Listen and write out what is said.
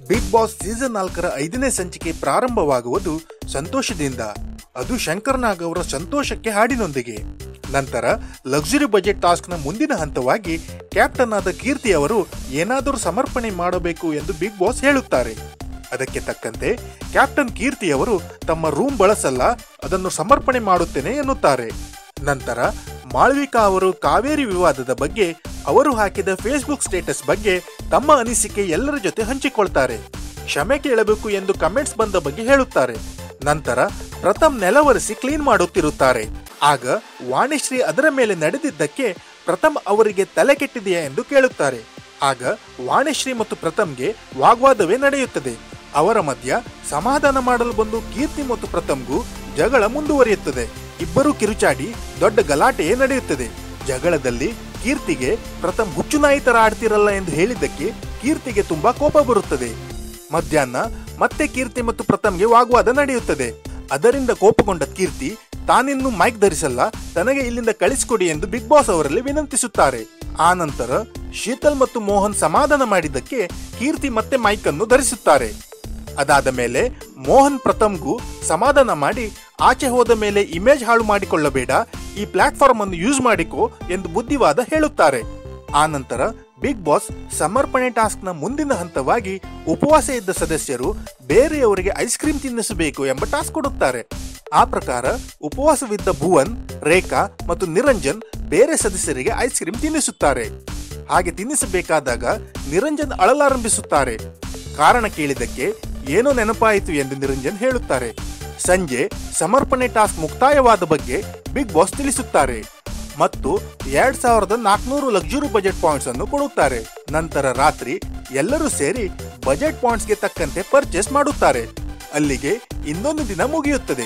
Big boss season 4ರ 5ನೇ ಸಂಚಿಕೆ ಪ್ರಾರಂಭವಾಗುವುದು ಸಂತೋಷದಿಂದ, ಅದು ಶಂಕರ್ ನಾಗ್ ಅವರ ಸಂತೋಷಕ್ಕೆ ಹಾಡಿನೊಂದಿಗೆ. ನಂತರ ಲಕ್ಸುರಿ ಬಜೆಟ್ ಟಾಸ್ಕ್ನ ಮುಂದಿನ ಹಂತವಾಗಿ ಕ್ಯಾಪ್ಟನ್ ಆದ ಕೀರ್ತಿ ಅವರು ಏನಾದರೂ ಸಮರ್ಪಣೆ ಮಾಡಬೇಕು ಎಂದು ಬಿಗ್ ಬಾಸ್ ಹೇಳುತ್ತಾರೆ. ಅದಕ್ಕೆ ತಕ್ಕಂತೆ ಕ್ಯಾಪ್ಟನ್ ಕೀರ್ತಿ ಅವರು ತಮ್ಮ ರೂಮ್ ಬಳಸಲ್ಲ, ಅದನ್ನು ಸಮರ್ಪಣೆ ಮಾಡುತ್ತೇನೆ ಎನ್ನುತ್ತಾರೆ. ನಂತರ ಮಾಳವಿಕಾ ಅವರು ಕಾವೇರಿ ವಿವಾದದ ಬಗ್ಗೆ ಅವರು ಹಾಕಿದ ಫೇಸ್ಬುಕ್ ಸ್ಟೇಟಸ್ ಬಗ್ಗೆ ತಮ್ಮ ಅನಿಸಿಕೆ ಎಲ್ಲರ ಜೊತೆ ಹಂಚಿಕೊಳ್ತಾರೆ. ಕ್ಷಮೆ ಕೇಳಬೇಕು ಎಂದು ಕಮೆಂಟ್ಸ್ ಬಂದ ಬಗ್ಗೆ ಹೇಳುತ್ತಾರೆ. ನಂತರ ಪ್ರಥಮ್ ನೆಲವರಿಸಿ ಕ್ಲೀನ್ ಮಾಡುತ್ತಿರುತ್ತಾರೆ. ಆಗ ವಾಣಿಶ್ರೀ ಅದರ ಮೇಲೆ ನಡೆದಿದ್ದಕ್ಕೆ ಪ್ರಥಮ್ ಅವರಿಗೆ ತಲೆ ಕೆಟ್ಟಿದೆಯಾ ಎಂದು ಕೇಳುತ್ತಾರೆ. ಆಗ ವಾಣಿಶ್ರೀ ಮತ್ತು ಪ್ರಥಮ್ಗೆ ವಾಗ್ವಾದವೇ ನಡೆಯುತ್ತದೆ. ಅವರ ಮಧ್ಯ ಸಮಾಧಾನ ಮಾಡಲು ಬಂದು ಕೀರ್ತಿ ಮತ್ತು ಪ್ರಥಮ್ಗೂ ಜಗಳ ಮುಂದುವರಿಯುತ್ತದೆ. ಇಬ್ಬರು ಕಿರುಚಾಡಿ ದೊಡ್ಡ ಗಲಾಟೆಯೇ ನಡೆಯುತ್ತದೆ. ಜಗಳದಲ್ಲಿ ಕೀರ್ತಿಗೆ ಪ್ರಥಮ್ ಹುಚ್ಚುನಾಯಿ ತರ ಆಡ್ತಿರಲ್ಲ ಎಂದು ಹೇಳಿದ್ದಕ್ಕೆ ಕೀರ್ತಿಗೆ ತುಂಬಾ ಕೋಪ ಬರುತ್ತದೆ. ಮಧ್ಯಾಹ್ನ ಮತ್ತೆ ಕೀರ್ತಿ ಮತ್ತು ಪ್ರಥಮ್ಗೆ ವಾಗ್ವಾದ ನಡೆಯುತ್ತದೆ. ಅದರಿಂದ ಕೋಪಗೊಂಡ ಕೀರ್ತಿ ತಾನಿನ್ನು ಮೈಕ್ ಧರಿಸಲ್ಲ, ತನಗೆ ಇಲ್ಲಿಂದ ಕಳಿಸಿಕೊಡಿ ಎಂದು ಬಿಗ್ ಬಾಸ್ ಅವರಲ್ಲಿ ವಿನಂತಿಸುತ್ತಾರೆ. ಆ ನಂತರ ಶೀತಲ್ ಮತ್ತು ಮೋಹನ್ ಸಮಾಧಾನ ಮಾಡಿದ್ದಕ್ಕೆ ಕೀರ್ತಿ ಮತ್ತೆ ಮೈಕ್ ಅನ್ನು ಧರಿಸುತ್ತಾರೆ. ಅದಾದ ಮೇಲೆ ಮೋಹನ್ ಪ್ರಥಮ್ಗೂ ಸಮಾಧಾನ ಮಾಡಿ ಆಚೆ ಹೋದ ಮೇಲೆ ಇಮೇಜ್ ಹಾಳು ಮಾಡಿಕೊಳ್ಳಬೇಡ, ಈ ಪ್ಲಾಟ್ಫಾರ್ಮ್ ಅನ್ನು ಯೂಸ್ ಮಾಡಿಕೋ ಎಂದು ಬುದ್ಧಿವಾದ ಹೇಳುತ್ತಾರೆ. ಆ ನಂತರ ಬಿಗ್ ಬಾಸ್ ಸಮರ್ಪಣೆ ಟಾಸ್ಕ್ ನ ಮುಂದಿನ ಹಂತವಾಗಿ ಉಪವಾಸ ಇದ್ದ ಸದಸ್ಯರು ಬೇರೆಯವರಿಗೆ ಐಸ್ ಕ್ರೀಮ್ ತಿನ್ನಿಸಬೇಕು ಎಂಬ ಟಾಸ್ಕ್ ಕೊಡುತ್ತಾರೆ. ಆ ಪ್ರಕಾರ ಉಪವಾಸವಿದ್ದ ಭುವನ್, ರೇಖಾ ಮತ್ತು ನಿರಂಜನ್ ಬೇರೆ ಸದಸ್ಯರಿಗೆ ಐಸ್ ಕ್ರೀಮ್ ತಿನ್ನಿಸುತ್ತಾರೆ. ಹಾಗೆ ತಿನ್ನಿಸಬೇಕಾದಾಗ ನಿರಂಜನ್ ಅಳಲಾರಂಭಿಸುತ್ತಾರೆ. ಕಾರಣ ಕೇಳಿದಕ್ಕೆ ಏನೋ ನೆನಪಾಯಿತು ಎಂದು ನಿರಂಜನ್ ಹೇಳುತ್ತಾರೆ. ಸಂಜೆ ಸಮರ್ಪಣೆ ಟಾಸ್ಕ್ ಮುಕ್ತಾಯವಾದ ಬಗ್ಗೆ ಬಿಗ್ ಬಾಸ್ ತಿಳಿಸುತ್ತಾರೆ ಮತ್ತು 2400 ಲಕ್ಸುರಿ ಬಜೆಟ್ ಪಾಯಿಂಟ್ಸ್ ಅನ್ನು ಕೊಡುತ್ತಾರೆ. ನಂತರ ರಾತ್ರಿ ಎಲ್ಲರೂ ಸೇರಿ ಬಜೆಟ್ ಪಾಯಿಂಟ್ಸ್ಗೆ ತಕ್ಕಂತೆ ಪರ್ಚೇಸ್ ಮಾಡುತ್ತಾರೆ. ಅಲ್ಲಿಗೆ ಇನ್ನೊಂದು ದಿನ ಮುಗಿಯುತ್ತದೆ.